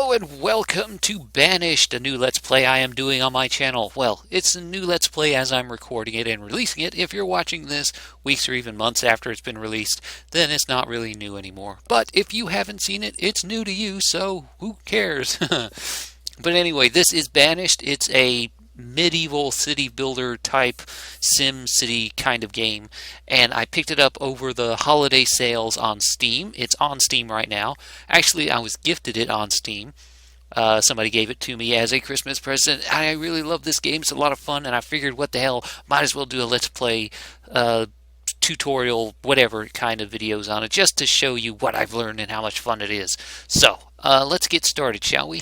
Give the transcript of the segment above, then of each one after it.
Hello and welcome to Banished, a new Let's Play I am doing on my channel. Well, it's a new Let's Play as I'm recording it and releasing it. If you're watching this weeks or even months after it's been released, then it's not really new anymore. But if you haven't seen it, it's new to you, so who cares? But anyway, this is Banished. It's a medieval city builder type Sim City kind of game, and I picked it up over the holiday sales on Steam. It's on Steam right now. Actually, I was gifted it on Steam. Somebody gave it to me as a Christmas present. I really love this game. It's a lot of fun, and I figured, what the hell, might as well do a Let's Play tutorial, whatever kind of videos on it, just to show you what I've learned and how much fun it is. So, let's get started, shall we?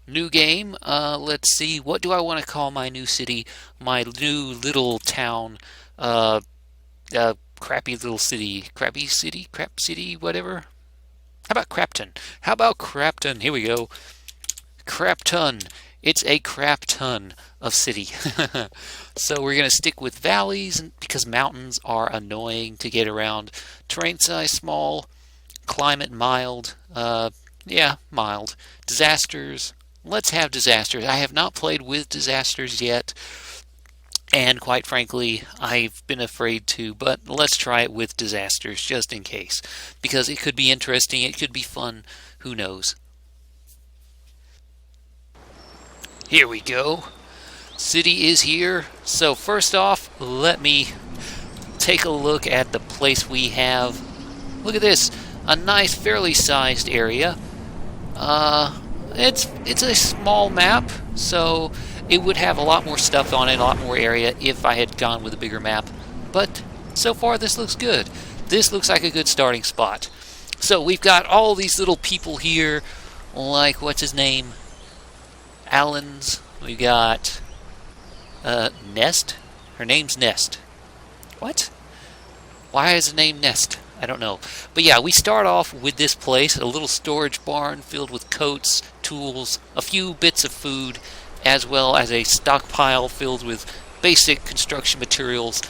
New game. Let's see. What do I want to call my new city? My new little town. Crappy little city. Crappy city? Crap city? Whatever. How about Crapton? How about Crapton? Here we go. Crapton. It's a crap ton of city. So we're going to stick with valleys because mountains are annoying to get around. Terrain size small. Climate mild. Yeah, mild. Disasters. Let's have disasters. I have not played with disasters yet, and quite frankly, I've been afraid to, but let's try it with disasters just in case, because it could be interesting, it could be fun, who knows. Here we go. City is here. So first off, let me take a look at the place we have. Look at this, a nice, fairly sized area. It's a small map, so it would have a lot more stuff on it, a lot more area if I had gone with a bigger map. But so far this looks good. This looks like a good starting spot. So we've got all these little people here, like, what's his name? Alan's. We got Nest. Her name's Nest. What? Why is the name Nest? I don't know. But yeah, we start off with this place, a little storage barn filled with coats, tools, a few bits of food, as well as a stockpile filled with basic construction materials,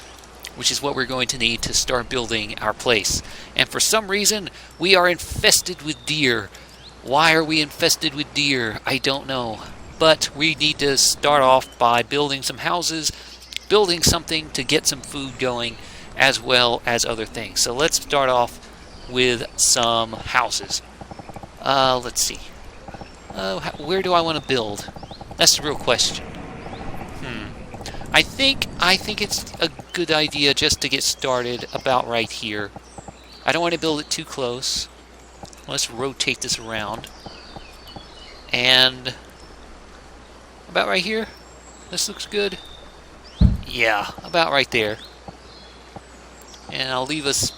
which is what we're going to need to start building our place. And for some reason, we are infested with deer. Why are we infested with deer? I don't know. But we need to start off by building some houses, building something to get some food going, as well as other things. So let's start off with some houses. Let's see. Where do I want to build? That's the real question. I think it's a good idea just to get started about right here. I don't want to build it too close. Let's rotate this around. And about right here. This looks good. Yeah, about right there. And I'll leave us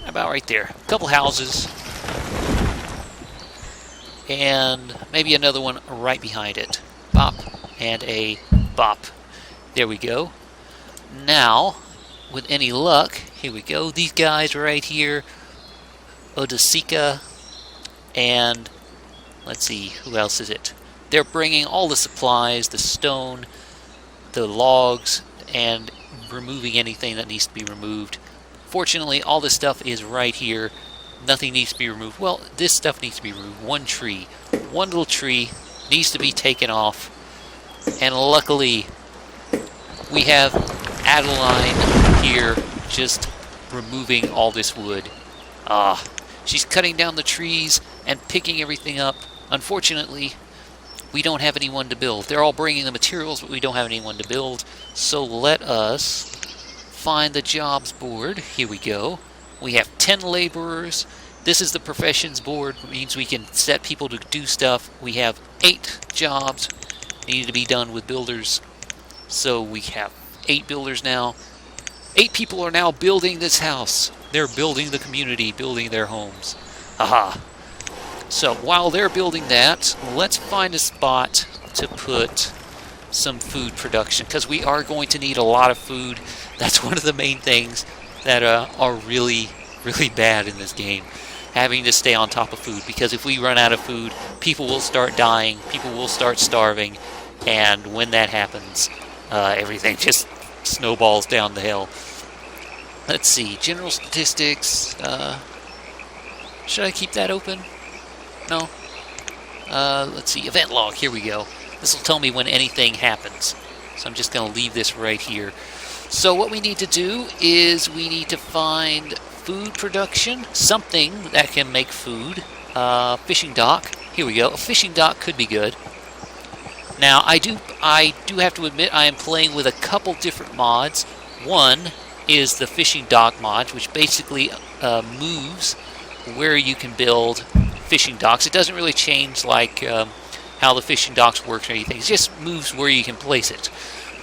about right there. A couple houses. And maybe another one right behind it. Bop. And a bop. There we go. Now, with any luck, here we go. These guys right here. Odasika. And let's see, who else is it? They're bringing all the supplies, the stone, the logs, and removing anything that needs to be removed. Fortunately, all this stuff is right here. Nothing needs to be removed. Well, this stuff needs to be removed. One tree. One little tree needs to be taken off. And luckily, we have Adeline here just removing all this wood. She's cutting down the trees and picking everything up. Unfortunately, we don't have anyone to build. They're all bringing the materials, but we don't have anyone to build. So let us find the jobs board. Here we go. We have 10 laborers. This is the professions board. It means we can set people to do stuff. We have 8 jobs needed to be done with builders. So we have 8 builders now. 8 people are now building this house. They're building the community, building their homes. Aha. So while they're building that, let's find a spot to put some food production, because we are going to need a lot of food. That's one of the main things that are really, really bad in this game. Having to stay on top of food, because if we run out of food, people will start dying, people will start starving, and when that happens, everything just snowballs down the hill. Let's see, general statistics. Should I keep that open? No. Let's see, event log, here we go. This will tell me when anything happens. So I'm just going to leave this right here. So what we need to do is we need to find food production, something that can make food. Fishing dock, here we go. A fishing dock could be good. Now I do have to admit I am playing with a couple different mods. One is the fishing dock mod, which basically moves where you can build fishing docks. It doesn't really change like how the fishing docks work or anything. It just moves where you can place it,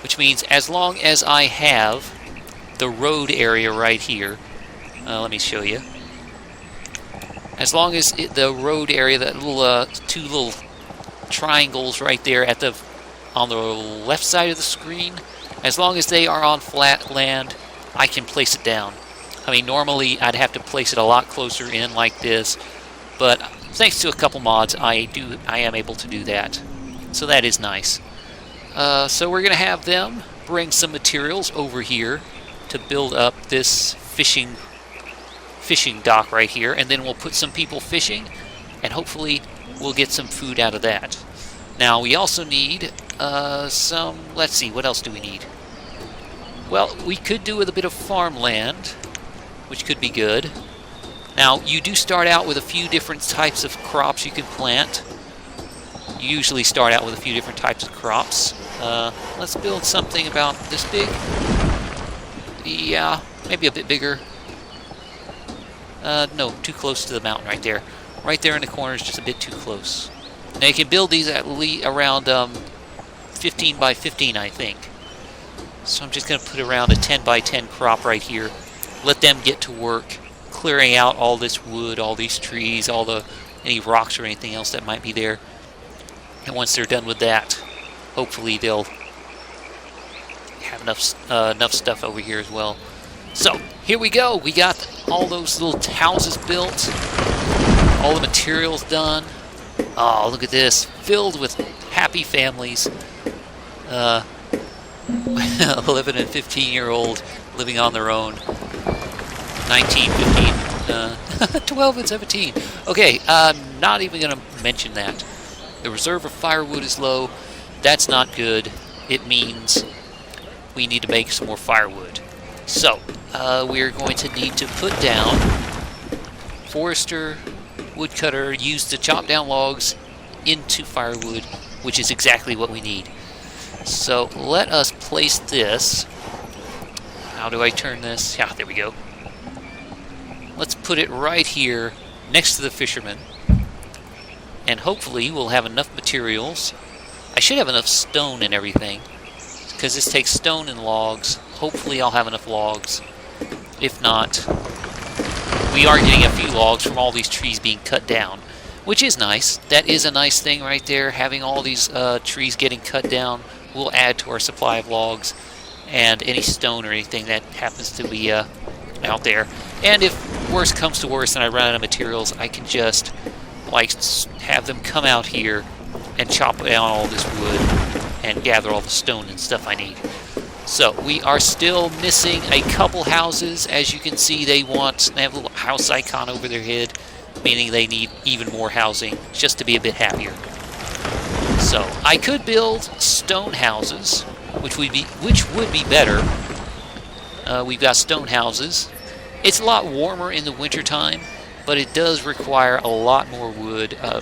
which means as long as I have the road area right here, let me show you. As long as the road area, that little two little triangles right there on the left side of the screen, as long as they are on flat land, I can place it down. I mean, normally I'd have to place it a lot closer in like this, but thanks to a couple mods, I am able to do that. So that is nice. So we're going to have them bring some materials over here to build up this fishing dock right here, and then we'll put some people fishing, and hopefully we'll get some food out of that. Now we also need let's see, what else do we need? Well, we could do with a bit of farmland, which could be good. Now, you do start out with a few different types of crops you can plant. You usually start out with a few different types of crops. Let's build something about this big. Yeah, maybe a bit bigger. No, too close to the mountain right there. Right there in the corner is just a bit too close. Now, you can build these at least around 15 by 15, I think. So I'm just going to put around a 10 by 10 crop right here. Let them get to work clearing out all this wood, all these trees, any rocks or anything else that might be there. And once they're done with that, hopefully they'll have enough stuff over here as well. So here we go. We got all those little houses built, all the materials done. Oh, look at this, filled with happy families. 11 and 15-year-old living on their own. 19, 15, 12 and 17. Okay, not even going to mention that. The reserve of firewood is low. That's not good. It means we need to make some more firewood. So, we're going to need to put down forester, woodcutter, used to chop down logs into firewood, which is exactly what we need. So let us place this. How do I turn this? Yeah, there we go. Let's put it right here next to the fisherman. And hopefully we'll have enough materials. I should have enough stone and everything, because this takes stone and logs. Hopefully I'll have enough logs. If not, we are getting a few logs from all these trees being cut down, which is nice. That is a nice thing right there. Having all these trees getting cut down will add to our supply of logs and any stone or anything that happens to be out there. And if worse comes to worse and I run out of materials, I can just have them come out here and chop down all this wood and gather all the stone and stuff I need. So we are still missing a couple houses. As you can see, they have a little house icon over their head, meaning they need even more housing just to be a bit happier. So I could build stone houses, which would be better. We've got stone houses. It's a lot warmer in the wintertime, but it does require a lot more wood, a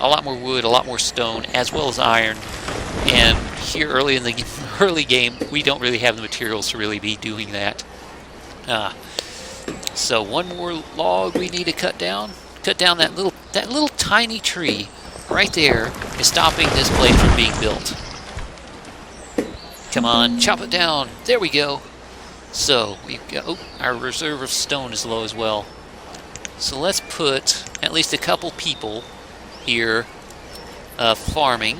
lot more stone, as well as iron. And here early in the early game, we don't really have the materials to really be doing that. So one more log we need to cut down. Cut down that little tiny tree right there is stopping this place from being built. Come on, chop it down. There we go. So we've got our reserve of stone is low as well. So let's put at least a couple people here farming.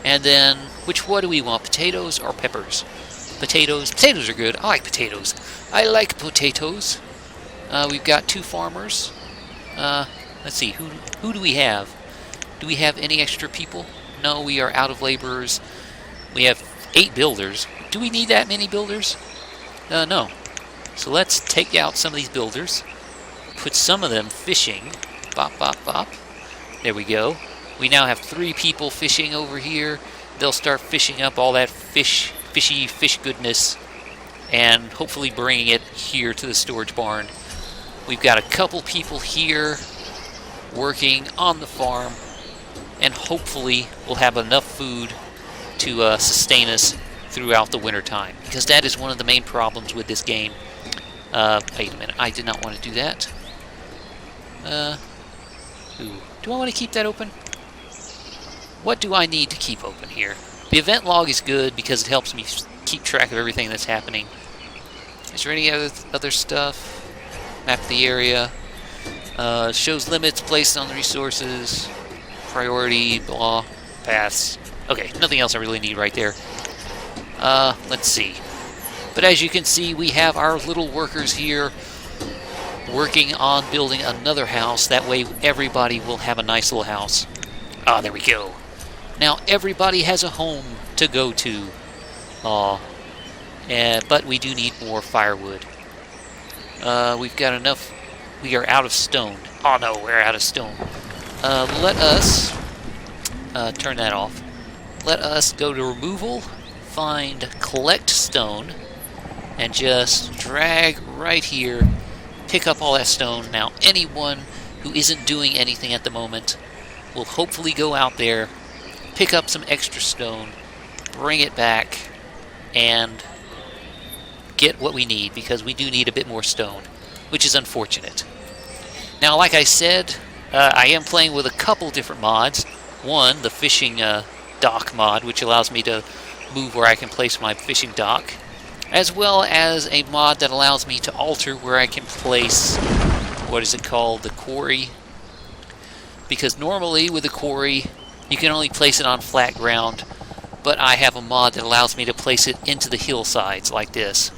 And then, what do we want? Potatoes or peppers? Potatoes. Potatoes are good. I like potatoes. I like potatoes. We've got 2 farmers. Let's see. Who do we have? Do we have any extra people? No, we are out of laborers. We have 8 builders. Do we need that many builders? No. So let's take out some of these builders. Put some of them fishing. Bop, bop, bop. There we go. We now have 3 people fishing over here. They'll start fishing up all that fishy fish goodness, and hopefully bringing it here to the storage barn. We've got a couple people here working on the farm, and hopefully we'll have enough food to sustain us throughout the winter time, because that is one of the main problems with this game. Wait a minute, I did not want to do that. Do I want to keep that open? What do I need to keep open here? The event log is good because it helps me keep track of everything that's happening. Is there any other stuff? Map the area. Shows limits placed on the resources. Priority, blah, paths. Okay, nothing else I really need right there. Let's see. But as you can see, we have our little workers here working on building another house. That way everybody will have a nice little house. Ah, there we go. Now everybody has a home to go to. But we do need more firewood. We've got enough. We are out of stone. Oh no, we're out of stone. Let us turn that off. Let us go to removal, find collect stone, and just drag right here, pick up all that stone. Now anyone who isn't doing anything at the moment will hopefully go out there, pick up some extra stone, bring it back, and get what we need, because we do need a bit more stone, which is unfortunate. Now, like I said, I am playing with a couple different mods. One, the fishing dock mod, which allows me to move where I can place my fishing dock, as well as a mod that allows me to alter where I can place, what is it called, the quarry. Because normally with the quarry, you can only place it on flat ground, but I have a mod that allows me to place it into the hillsides like this.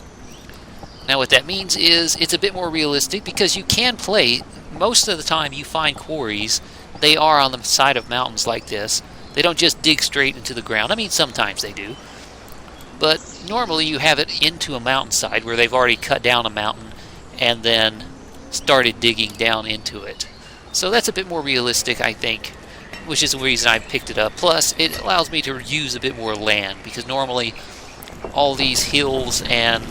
Now what that means is it's a bit more realistic, because you can play, most of the time you find quarries, they are on the side of mountains like this. They don't just dig straight into the ground. I mean, sometimes they do. But normally you have it into a mountainside where they've already cut down a mountain and then started digging down into it. So that's a bit more realistic, I think, which is the reason I picked it up. Plus, it allows me to use a bit more land, because normally all these hills and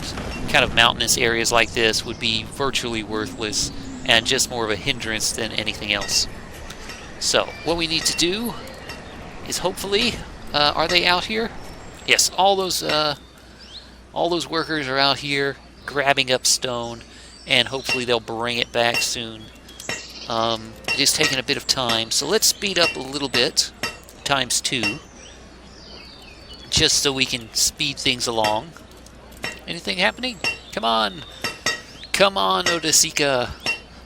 kind of mountainous areas like this would be virtually worthless and just more of a hindrance than anything else. So, what we need to do is hopefully, are they out here? Yes, all those workers are out here grabbing up stone, and hopefully they'll bring it back soon. It is taking a bit of time, so let's speed up a little bit, ×2, just so we can speed things along. Anything happening? Come on! Come on, Odesika!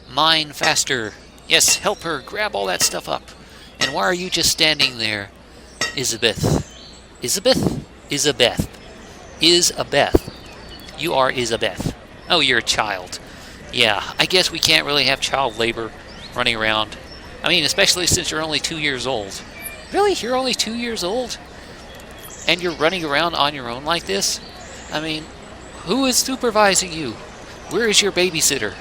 Mine faster! Yes, help her! Grab all that stuff up! And why are you just standing there? Isabeth. Isabeth? Isabeth. Isabeth. You are Isabeth. Oh, you're a child. Yeah, I guess we can't really have child labor running around. I mean, especially since you're only 2 years old. Really? You're only 2 years old? And you're running around on your own like this? I mean, who is supervising you? Where is your babysitter?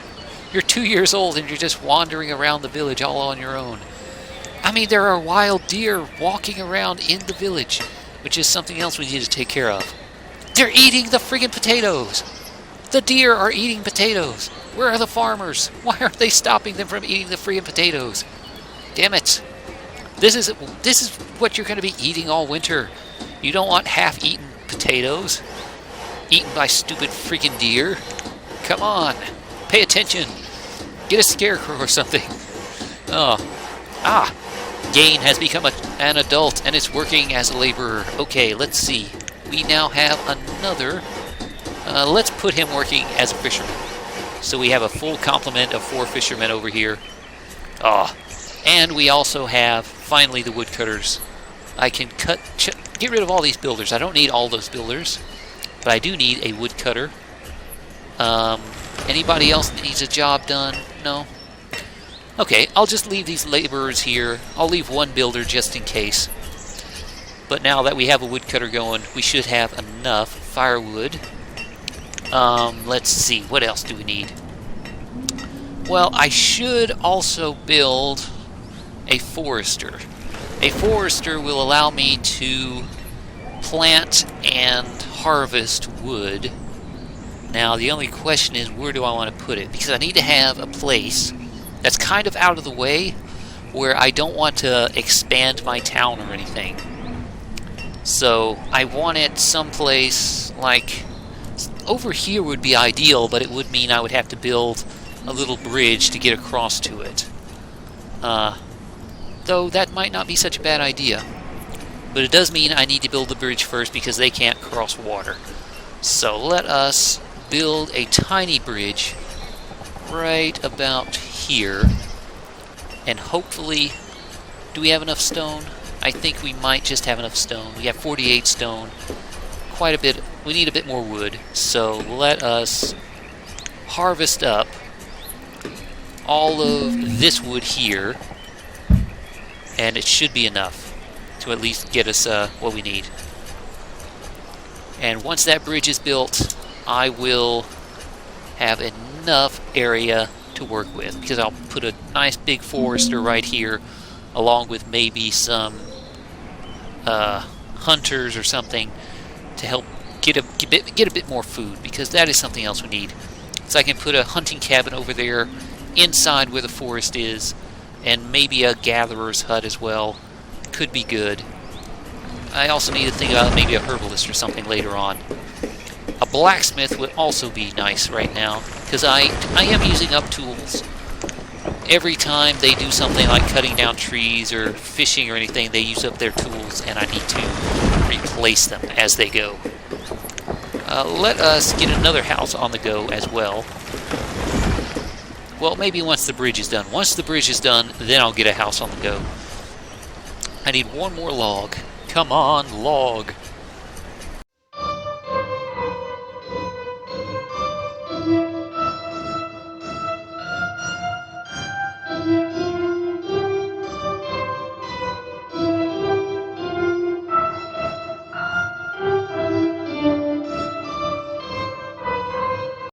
You're 2 years old and you're just wandering around the village all on your own. I mean, there are wild deer walking around in the village, which is something else we need to take care of. They're eating the friggin' potatoes! The deer are eating potatoes! Where are the farmers? Why aren't they stopping them from eating the friggin' potatoes? Damn it! This is what you're going to be eating all winter. You don't want half-eaten potatoes eaten by stupid freaking deer. Come on, pay attention. Get a scarecrow or something. Gain has become an adult and is working as a laborer. Okay, let's see. We now have another. Let's put him working as a fisherman. So we have a full complement of 4 fishermen over here. And we also have, finally, the woodcutters. I can get rid of all these builders. I don't need all those builders, but I do need a woodcutter. Anybody else that needs a job done? No? Okay, I'll just leave these laborers here. I'll leave one builder just in case. But now that we have a woodcutter going, we should have enough firewood. Let's see, what else do we need? Well, I should also build a forester. A forester will allow me to plant and harvest wood. Now the only question is, where do I want to put it? Because I need to have a place that's kind of out of the way where I don't want to expand my town or anything. So I want it someplace like over here would be ideal, but it would mean I would have to build a little bridge to get across to it. Though that might not be such a bad idea. But it does mean I need to build the bridge first because they can't cross water. So let us build a tiny bridge right about here. And hopefully, do we have enough stone? I think we might just have enough stone. We have 48 stone. Quite a bit. We need a bit more wood. So let us harvest up all of this wood here. And it should be enough to at least get us what we need. And once that bridge is built, I will have enough area to work with, because I'll put a nice big forester right here, along with maybe some hunters or something to help get a bit more food, because that is something else we need. So I can put a hunting cabin over there inside where the forest is, and maybe a gatherer's hut as well. Could be good. I also need to think about maybe a herbalist or something later on. A blacksmith would also be nice right now, because I am using up tools. Every time they do something like cutting down trees or fishing or anything, they use up their tools, and I need to replace them as they go. Let us get another house on the go as well. Well, maybe once the bridge is done. Once the bridge is done, then I'll get a house on the go. I need one more log. Come on, log.